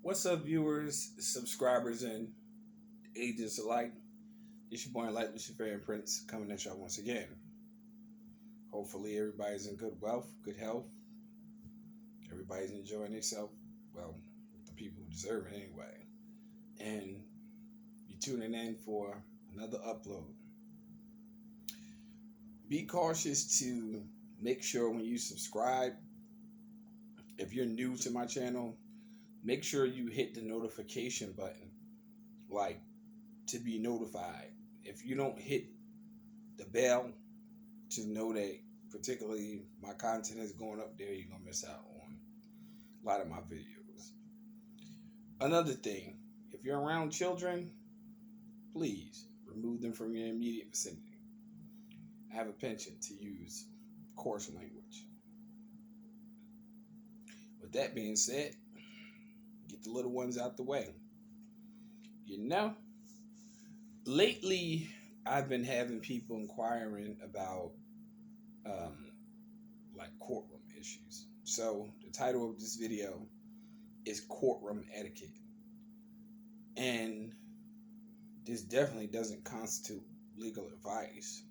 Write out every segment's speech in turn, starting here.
What's up, viewers, subscribers, and agents alike? It's your boy Light Luciferian Prince coming at y'all once again. Hopefully, everybody's in good wealth, good health. Everybody's enjoying themselves. Well, the people who deserve it anyway. And you're tuning in for another upload. Be cautious to make sure when you subscribe, if you're new to my channel, make sure you hit the notification button, like to be notified. If you don't hit the bell to know that particularly my content is going up there, you're gonna miss out on a lot of my videos. Another thing, if you're around children, please remove them from your immediate vicinity. I have a penchant to use coarse language. With that being said, get the little ones out the way. Lately I've been having people inquiring about like courtroom issues. So the title of this video is Courtroom Etiquette. And this definitely doesn't constitute legal advice.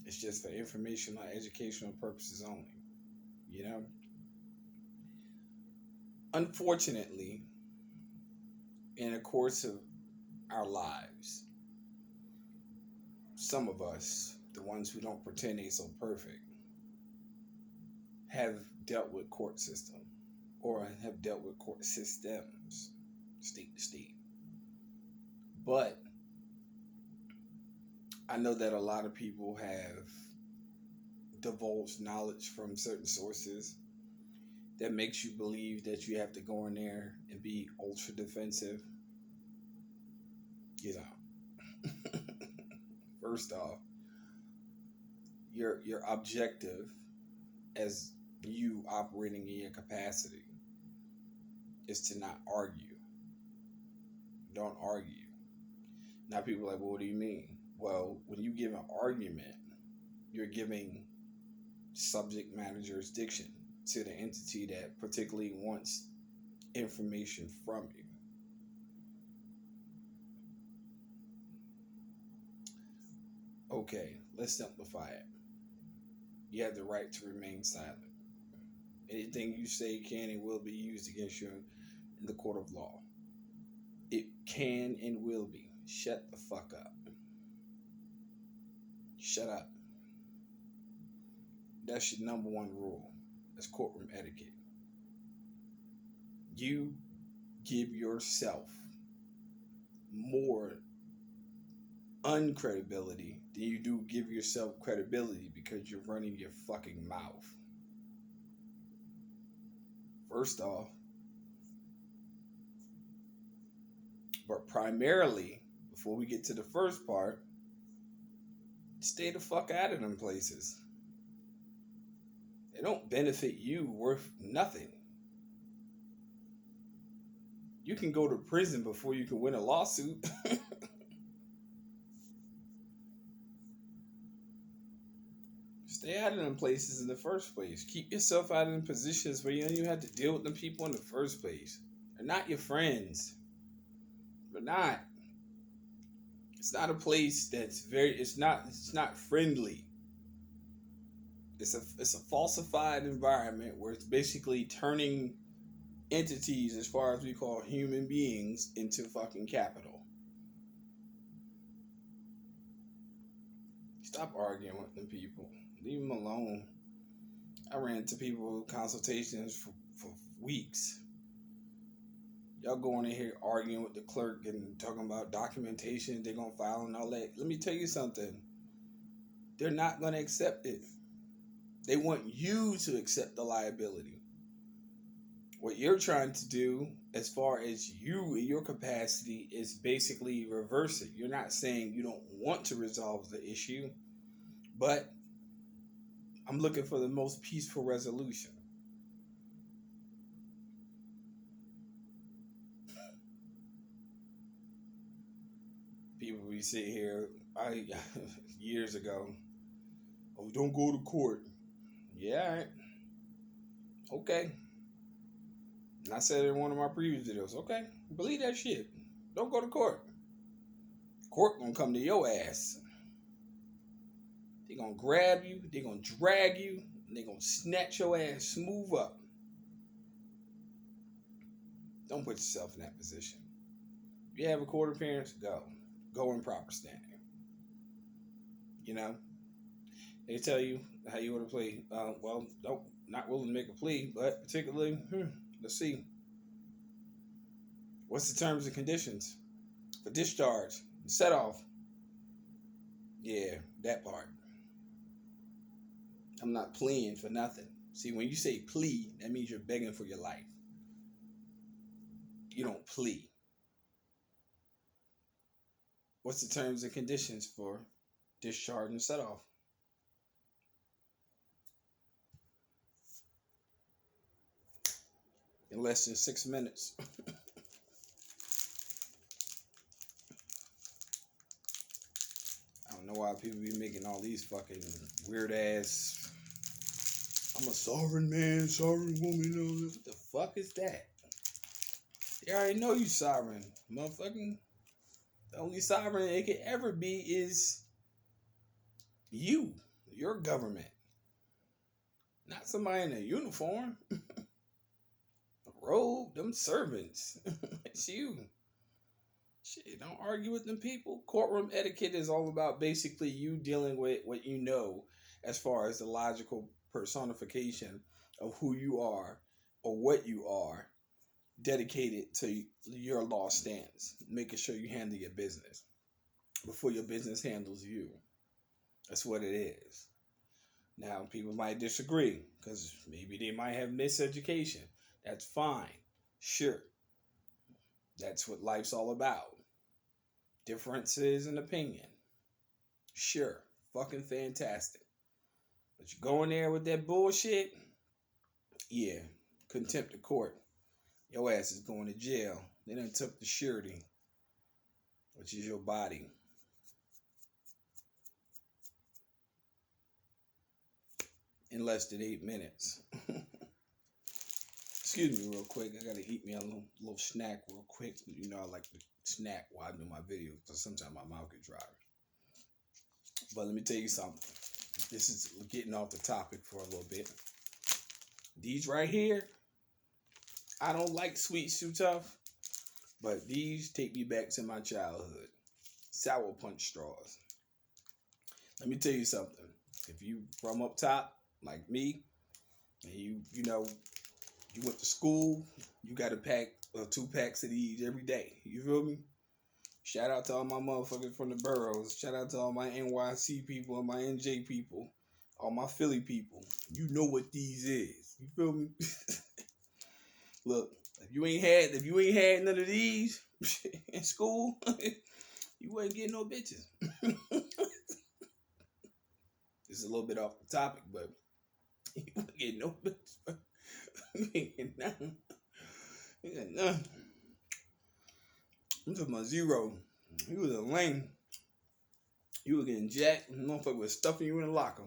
It's just for informational, educational purposes only. Unfortunately, in the course of our lives, some of us, the ones who don't pretend they so perfect, have dealt with court system or have dealt with court systems, state to state. But I know that a lot of people have divulged knowledge from certain sources that makes you believe that you have to go in there and be ultra defensive. First off, your objective as you operating in your capacity is to not argue. Don't argue. Now people are like, well, what do you mean? Well, when you give an argument, you're giving subject matter jurisdiction to the entity that particularly wants information from you. Okay, let's simplify it. You have the right to remain silent. Anything you say can and will be used against you in the court of law. It can and will be. Shut the fuck up. Shut up. That's your number one rule. That's courtroom etiquette. You give yourself more uncredibility than you do give yourself credibility because you're running your fucking mouth. First off, but primarily, before we get to the first part, stay the fuck out of them places. They don't benefit you worth nothing. You can go to prison before you can win a lawsuit. Stay out of them places in the first place. Keep yourself out of them positions where you don't even have to deal with them people in the first place. They're not your friends. They're not. It's not a place that's it's not friendly. It's a falsified environment where it's basically turning entities, as far as we call human beings, into fucking capital. Stop arguing with them people. Leave them alone. I ran into people consultations for weeks. Y'all going in here arguing with the clerk and talking about documentation they're going to file and all that. Let me tell you something. They're not going to accept it. They want you to accept the liability. What you're trying to do, as far as you in your capacity, is basically reverse it. You're not saying you don't want to resolve the issue, but I'm looking for the most peaceful resolution. People we sit here, years ago, oh, don't go to court. Yeah, all right. Okay. And I said it in one of my previous videos. Okay, believe that shit. Don't go to court. Court gonna come to your ass. They gonna grab you. They gonna drag you. And they gonna snatch your ass smooth up. Don't put yourself in that position. If you have a court appearance, go. Go in proper standing. You know? They tell you how you want to play. Well, not willing to make a plea, but particularly, let's see. What's the terms and conditions for discharge, set off? Yeah, that part. I'm not pleading for nothing. See, when you say plea, that means you're begging for your life. You don't plea. What's the terms and conditions for discharge and set off? In less than 6 minutes. I don't know why people be making all these fucking weird ass. I'm a sovereign man, sovereign woman. What the fuck is that? They already know you sovereign, motherfucking. The only sovereign it could ever be is you, your government, not somebody in a uniform, a robe, them servants. It's you. Shit, don't argue with them people. Courtroom etiquette is all about basically you dealing with what you know as far as the logical personification of who you are or what you are, dedicated to your law stance, making sure you handle your business before your business handles you. That's what it is. Now, people might disagree because maybe they might have miseducation. That's fine. Sure. That's what life's all about. Differences in opinion. Sure. Fucking fantastic. But you go in there with that bullshit, yeah, contempt of court. Your ass is going to jail. They done took the surety, which is your body. In less than 8 minutes. Excuse me real quick. I gotta eat me a little snack real quick. You know I like to snack while I do my videos, because sometimes my mouth gets dry. But let me tell you something. This is getting off the topic for a little bit. These right here, I don't like sweets too tough, but these take me back to my childhood. Sour punch straws. Let me tell you something. If you from up top, like me, and you went to school, you got a pack or 2 packs of these every day. You feel me? Shout out to all my motherfuckers from the boroughs. Shout out to all my NYC people and my NJ people. All my Philly people. You know what these is. You feel me? Look, if you ain't had none of these in school, you ain't getting no bitches. This is a little bit off the topic, but you ain't getting no bitches. You ain't getting nothing. You ain't nothing. I'm talking about Zero. He was a lame. You were getting jacked, and motherfucker was stuffing you in a locker.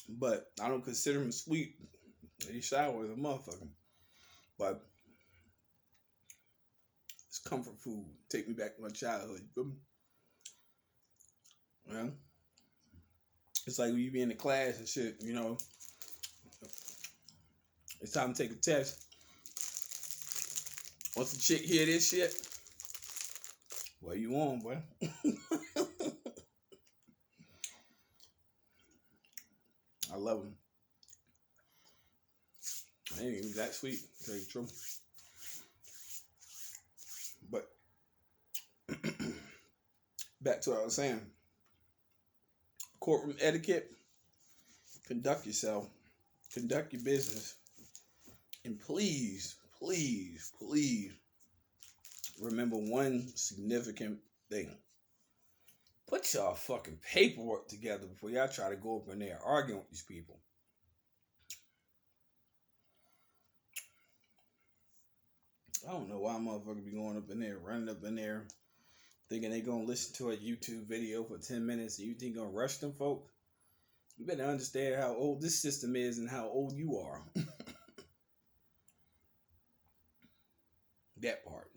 But I don't consider him sweet. He sour as a motherfucker. But it's comfort food. Take me back to my childhood. You feel me? Yeah. It's like when you be in the class and shit, you know. It's time to take a test. Once the chick hear this shit, what you on, boy? I love him. I ain't even that sweet, to tell you the truth. But back to what I was saying. Courtroom etiquette. Conduct yourself. Conduct your business. And please, please, please remember one significant thing. Put y'all fucking paperwork together before y'all try to go up in there arguing with these people. I don't know why motherfuckers be going up in there, running up in there, thinking they gonna listen to a YouTube video for 10 minutes and you think gonna rush them folks. You better understand how old this system is and how old you are. That part.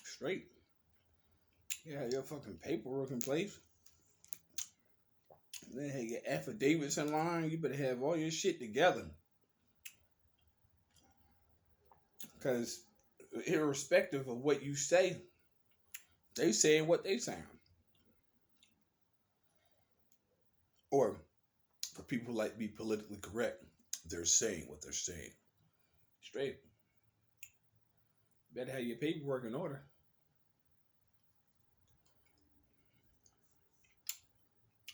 Straight. Yeah, your fucking paperwork in place. Then hey, your affidavits in line. You better have all your shit together. Because irrespective of what you say, they saying what they saying. Or for people who like to be politically correct, they're saying what they're saying. Straight. Better have your paperwork in order.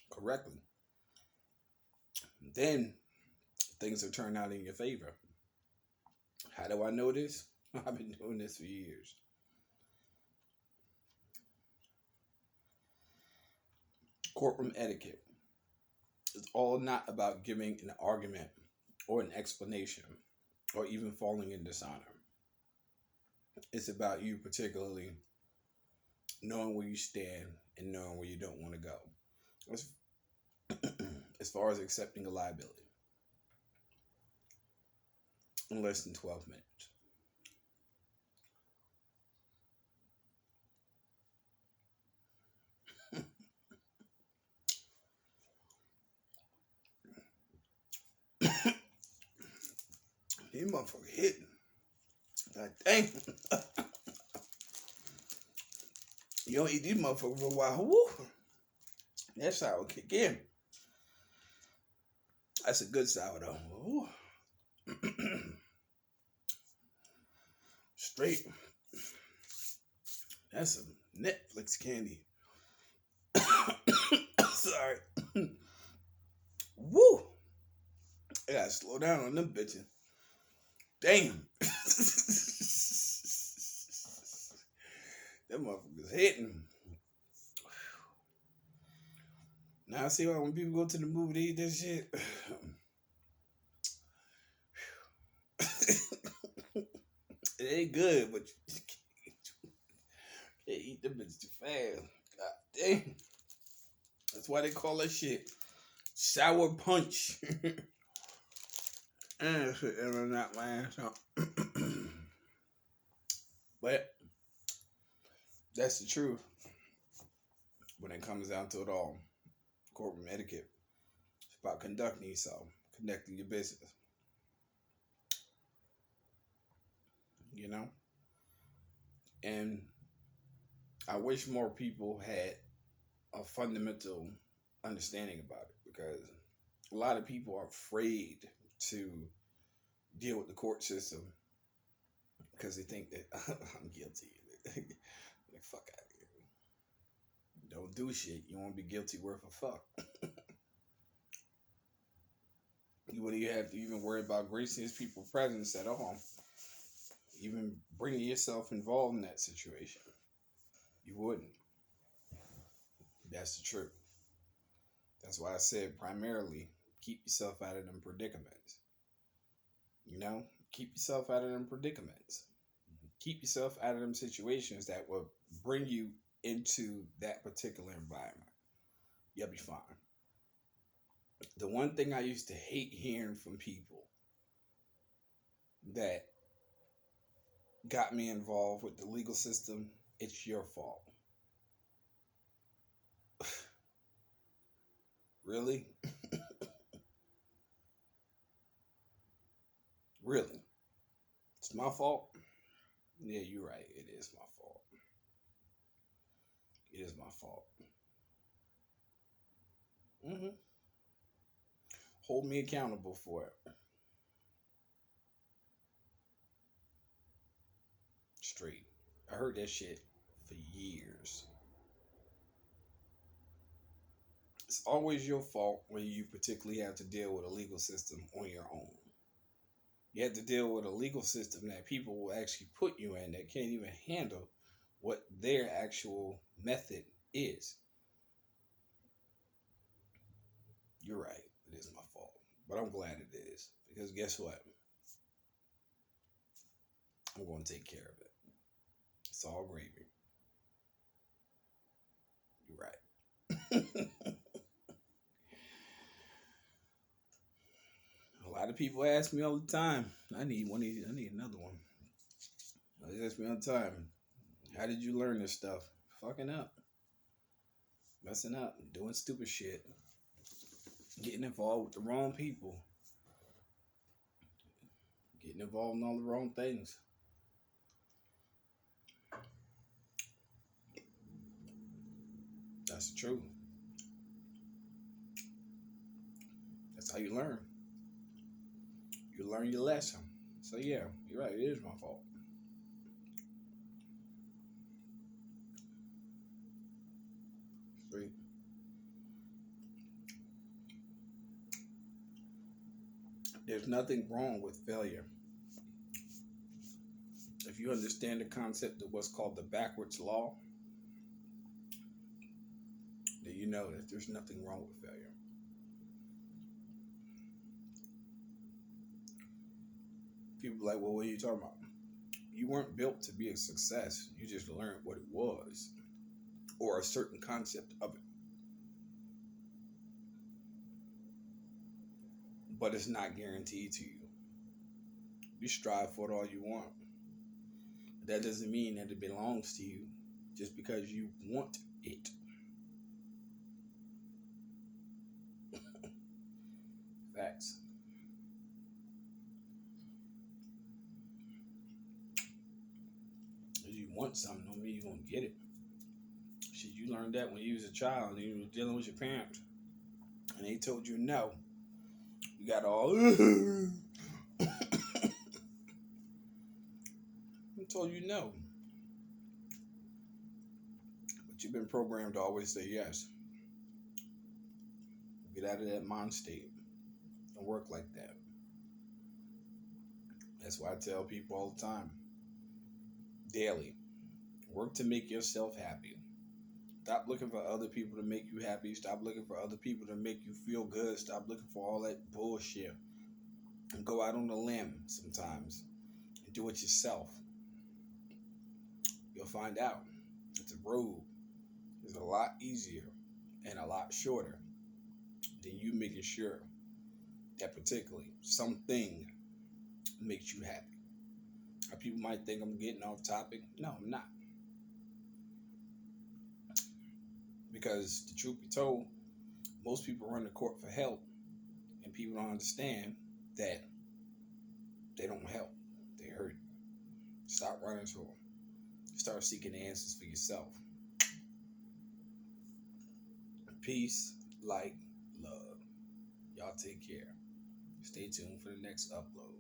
Correctly. Then things will turn out in your favor. How do I know this? I've been doing this for years. Courtroom etiquette is all not about giving an argument or an explanation or even falling in dishonor. It's about you particularly knowing where you stand and knowing where you don't want to go. As far as accepting a liability in less than 12 minutes. These motherfuckers hitting. God dang. You don't eat these motherfuckers for a while. Woo. That sour kick in. That's a good sourdough. Ooh. Straight. That's some Netflix candy. Sorry. Woo. I gotta slow down on them bitches. Damn. Them motherfuckers hitting. Now I see why when people go to the movie to eat this shit. It ain't good, but you can't eat them bitches too fast. God damn. That's why they call that shit sour punch. And shit ever not last. But that's the truth. When it comes down to it all, courtroom etiquette, it's about conducting yourself, conducting your business. You know? And I wish more people had a fundamental understanding about it, because a lot of people are afraid to deal with the court system because they think that I'm guilty. Like, fuck out of here. Don't do shit. You won't be guilty worth a fuck. You wouldn't have to even worry about gracing his people presence at all. Even bringing yourself involved in that situation. You wouldn't. That's the truth. That's why I said primarily keep yourself out of them predicaments. You know? Keep yourself out of them predicaments. Keep yourself out of them situations that will bring you into that particular environment. You'll be fine. The one thing I used to hate hearing from people that got me involved with the legal system, it's your fault. Really? Really? It's my fault? Yeah, you're right. It is my fault. It is my fault. Mm-hmm. Hold me accountable for it. Straight. I heard that shit for years. It's always your fault when you particularly have to deal with a legal system on your own. You have to deal with a legal system that people will actually put you in that can't even handle what their actual method is. You're right. It is my fault. But I'm glad it is. Because guess what? I'm going to take care of it. It's all gravy. You're right. A lot lot of people ask me all the time. I need one. I need another one. They ask me all the time. How did you learn this stuff? Fucking up, messing up, doing stupid shit, getting involved with the wrong people, getting involved in all the wrong things. That's the truth. That's how you learn. You learn your lesson. So yeah, you're right. It is my fault. Three. There's nothing wrong with failure. If you understand the concept of what's called the backwards law, then you know that there's nothing wrong with failure. People are like, well, what are you talking about? You weren't built to be a success. You just learned what it was, or a certain concept of it. But it's not guaranteed to you. You strive for it all you want. That doesn't mean that it belongs to you just because you want it. Facts. If you want something, don't mean you're going to get it. Shit, you learned that when you was a child and you were dealing with your parents. And they told you no. You got all... I told you no. But you've been programmed to always say yes. Get out of that mind state. Don't work like that. That's why I tell people all the time. Daily. Work to make yourself happy. Stop looking for other people to make you happy. Stop looking for other people to make you feel good. Stop looking for all that bullshit. And go out on a limb sometimes and do it yourself. You'll find out that the road is a lot easier and a lot shorter than you making sure that particularly something makes you happy. People might think I'm getting off topic. No, I'm not. Because the truth be told, most people run to court for help, and people don't understand that they don't help. They hurt you. Stop running to them. Start seeking the answers for yourself. Peace, light, love. Y'all take care. Stay tuned for the next upload.